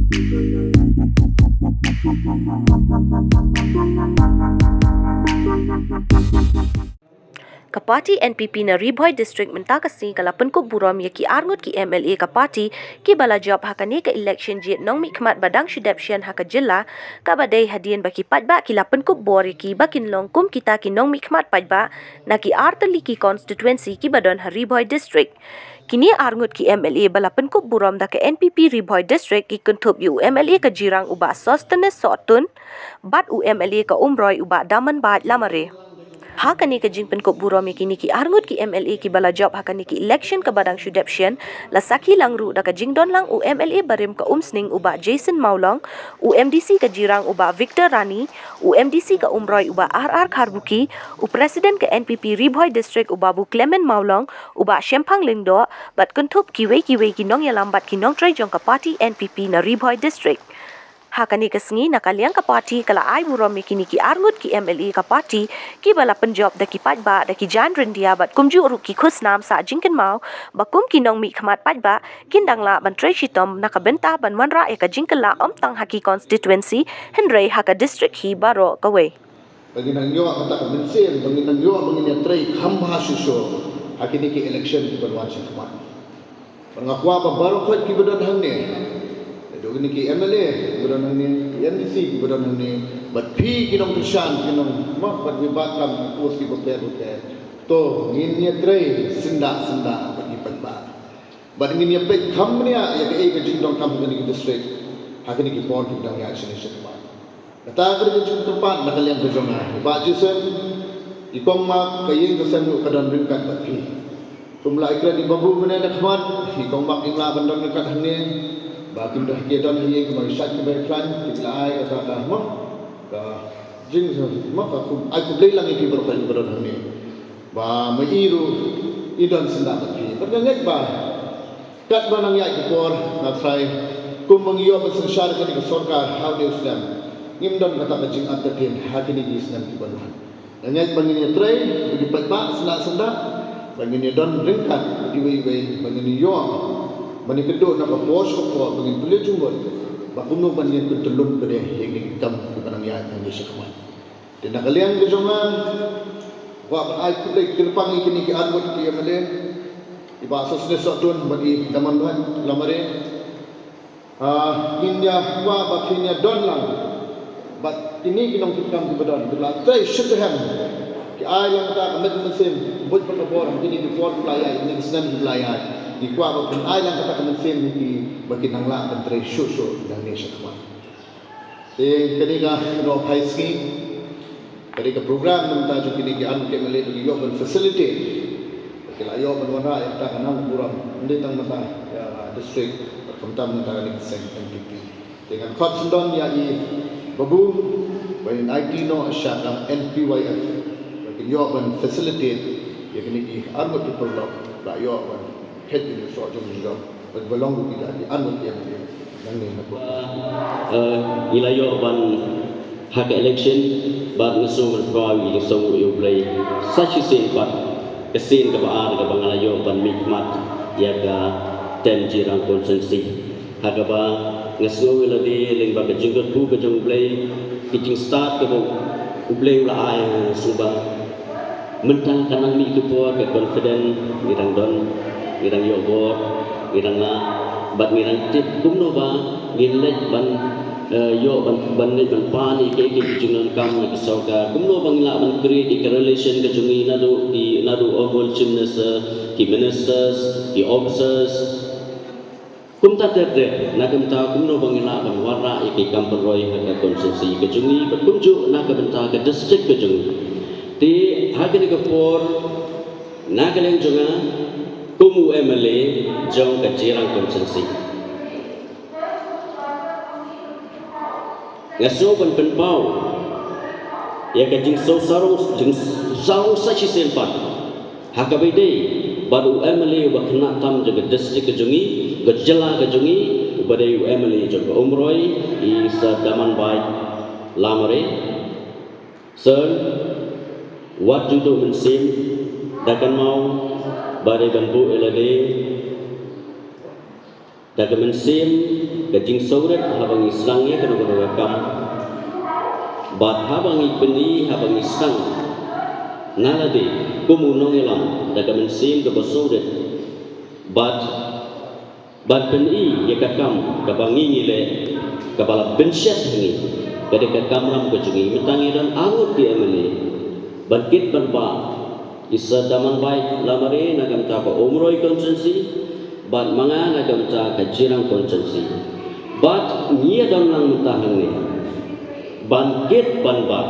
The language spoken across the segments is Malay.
Ka parti NPP na Riboy District menta kasi kalapan ko buram ya ki arngot ki MLA ka parti ki bala job hakani ka election jit nong mikmat badang shudepsyan haka jilla ka badai hadian baki padba ki lapan ko bor ki bakin long kum kita ki nong mikmat padba na ki artali ki constituency ki badon ha Riboy District. Kini arngot ki MLA balapan ko buram da ka NPP Riboy District ki kuntup yu MLA ka jirang uba Sostenes Sotun bat u MLA ka Umroy uba Daman Bat Lamare. Hakani ka jingpen ko buram kini ki arngut ki MLA ki bala job hakani ki election ka badang shudepsyan lasaki langru da ka jingdon lang u MLA barim ka umsning uba Jason Maulong, u MDC ka jirang uba Victor Rani, u MDC ka Umroy uba RR Karbuki, u Presiden ka NPP Riboy District uba Bu Clement Maulong, uba Shempang Lingdo, bat kuntup kiwe kinong yalambat kinong try jong ka party NPP na Riboy District. Hakani kasngi nakaliang ka party kala ay buram kini ki arngut ki MLA ka party ki bala penjob da ki padba da ki jan rendia bat kumju ru ki khusnam sa jingken mau bakum kinong mi khamat padba kindang la ban tre shitom nakabenta ban wanra e ka jingken la tang haki constituency henry haka district hi baro kawe bagi nang yo kata bensin bagi nang yo bagi ni tre khamba suso hakini ki election ki banwan sa khamat pangakwa ba baro khot ki badan hang ne Dogini ki MLA, budan ni NDC, budan ni bat pi kinong tusan kinong mak bat wibakam pos ki boter to ngin tray sinda bagi patba bat ngin pe kamnia ya ke jingdong company ki district hakini ki port ki dang ya sini sekma kata kerja jing tempat nakalian kejonga ba jisen ikom mak kayin kesan kadan ringkat bat pi kumla ikra di babu mena khmat ikom mak ingla bandang dekat hane Bakim dah kita dah ye kemari sat kemari plan kita ai kata dah mak ka jing mak aku beli lagi di berkali berada ni ba mairu idon senda bagi bergangat ba kat banang ya kipor na try kum mangiyo pasensar ka ni sarkar how they stand ngimdon kata kajing atakin hakini di senam ki banuhan gangat bangini try bagi patba senda bangini don ringkat di wei bangini yo Bani kedua nak bos ko bagi boleh jumpa. Bakuno bani ketulung kede yang hitam di panang ya yang disekman. Dan nak kalian ke jangan wa ai kulai kelpang ikini ki arwat ki amale. Iba sosne sotun bagi taman Tuhan lamare. India wa bakinya don lang. Bat ini kinong hitam di badan. Bila try syutham. Ki ai yang ta amet mesin buat penobor ini di port playa ini senam di playa. Di kuat pun ayam kata kementerian di bagi nangla menteri susu dan Indonesia kawan. Ketika no paiski, ketika program mentah juga ini kian kita melihat bagi yo facilitate. Kalau yo menwarna yang tak kenal kurang, ini tang mata district perkamtan negara ni sen NPP. Dengan kod sendon ya i babu bagi IT no asyaka NPYF bagi yo facilitate ya kini ki armut itu perlu lah yo head ini soal jom berbelong kita di anut yang ni nak buat. Ilayo ban hak election ban ngesung berpawi ngesung you play such a scene part kesin ke baar ke bangalayo ban mikmat ya ga ten jirang konsensi hak ba ngesung lagi ling ba ke jinggot bu ke jong play pitching start ke bu play la ay suba mentang kanang mi ke po ke confident girang don girang yobor girang la bat girang tip kumno ba ginlet ban yo ban le ban pani ke junan kam ke soka kumno bang la ban create ke relation ke jungi nadu overall chimness ki ministers ki officers kum ta ter na kum ta kumno bang la ban wara ke kamperoi ke konsensi ke jungi bat kumju na ke benta ke district ke jungi ti hagini ke por na ke leng junga kumu MLA jong ke jirang konsensi ngaso ban penpau ya ke jing so sarung sachi sempat hakabide baru MLA wa kena tam jaga district ke jungi gejala ke jungi badai MLA jaga umroi i sadaman bai lamare sir what you do mensim dakan mau bare banbu elade dakan mensim kajing sauret habangi serangnya kena kam bat habangi peni habangi serang nalade kumunong elam daga mensim ke sauret bat peni ya kakam kabangi ngile kabala bensyat ni kada kakam ram kejungi metangi dan angut di emeli bangkit berba isa daman baik lamare nagam ta ko umroi konsensi bat manga nagam ta ka jirang konsensi bat nia don nang mutahang ni bangkit banba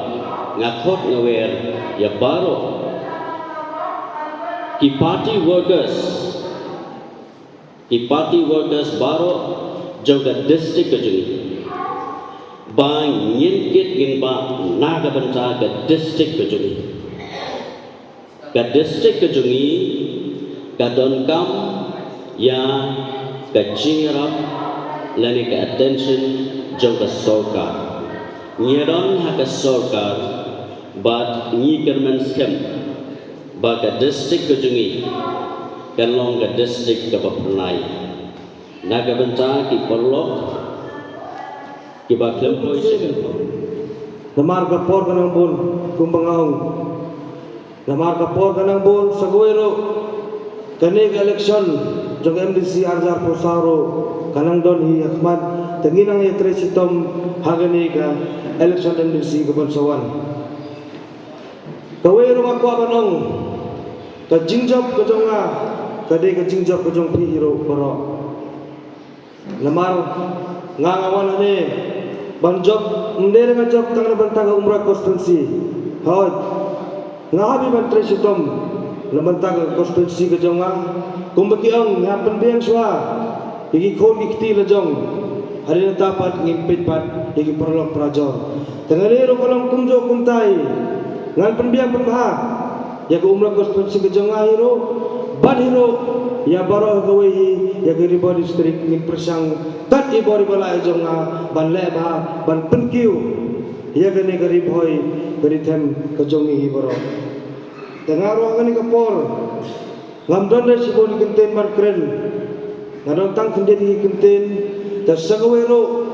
ngakot ngawer ya baro ki party workers baro joga district kejungi bang nyingkit ginba naga banta ka district kejungi ka district kejungi ka don kam ya ka jingrap lani ka attention joga sorkar nyeron ha ka sorkar bat nyi kerman scam ba ka district kejungi kan long ka district ka papnai naga banta ki perlok ki ba klempoi segan Lamar kapor kanang bun kumbangahong lamar kapor kanang bun sagwero kanig election jong MDC Arjar Posaro kanang don hi Ahmad tanginang yetre sitom hagani ka election MDC kabansawan kawero makwa banong ka jingjab ka jonga kade ka jingjab ka jong pi hero poro lamar ngangawan ane banjob ndere nga job tangna bantaga umrah konstitusi hod ngahabi mantri sitom lamantaga konstitusi ka jonga kumbaki ang ngapan biyang swa higi kon ikti la jong hari na dapat ngimpit pat higi perlok prajor tanganero kolong kumjo kumtai ngan penbiyang pembaha ya ka umrah konstitusi ka jonga hiro bad hiro ya baro gawehi ya giri body district ni persang tat i bori bala jonga ban leba ban penkiu ya gani gari boy gari them kajongi hi baro tengaro gani kapor ngamdon de siboni kenten mar kren ngadon tang kende hi kenten ta sagawero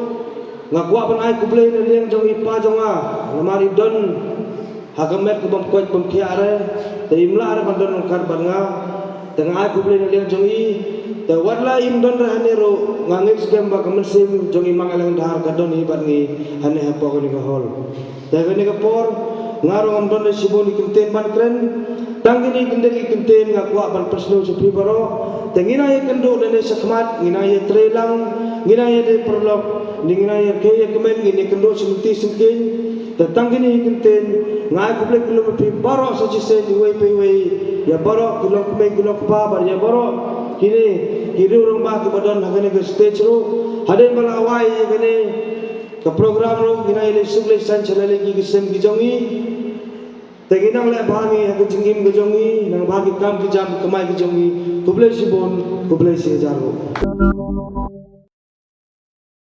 ngakwa ban ai kublei na liang jongi pa jonga namari don hagamet kubam kwat bam kiare te imla ara bandon kar banga tengah aku boleh lihat jongi, tewatlah imdon rahanero ngangit segam bak mensim jongi mangalang dahar kadon hibat ni hane apa kini kahol. Tengah ni kapor ngarong amdon de siboni kenten ban kren, tanggini kendegi kenten ngakwa ban persno sepi baro, tengina ye kendo dene sakmat, ngina ye trelang, ngina ye de perlok, ngina ye kaya kemen ngini kendo semti semkin, tetanggini kenten ngai aku boleh kilometer baro saja sen iwei ya baro kilo pa bar ya baro kini urang ba ke badan hagane ke stage ro haden bala awai ye gane ke program ro gina ile sugle san chalale ki kisem ki jongi teginang le bhangi ha jingim ke jongi nang bagi kam ki jam kamai ki jongi kuble sibon kuble se jaro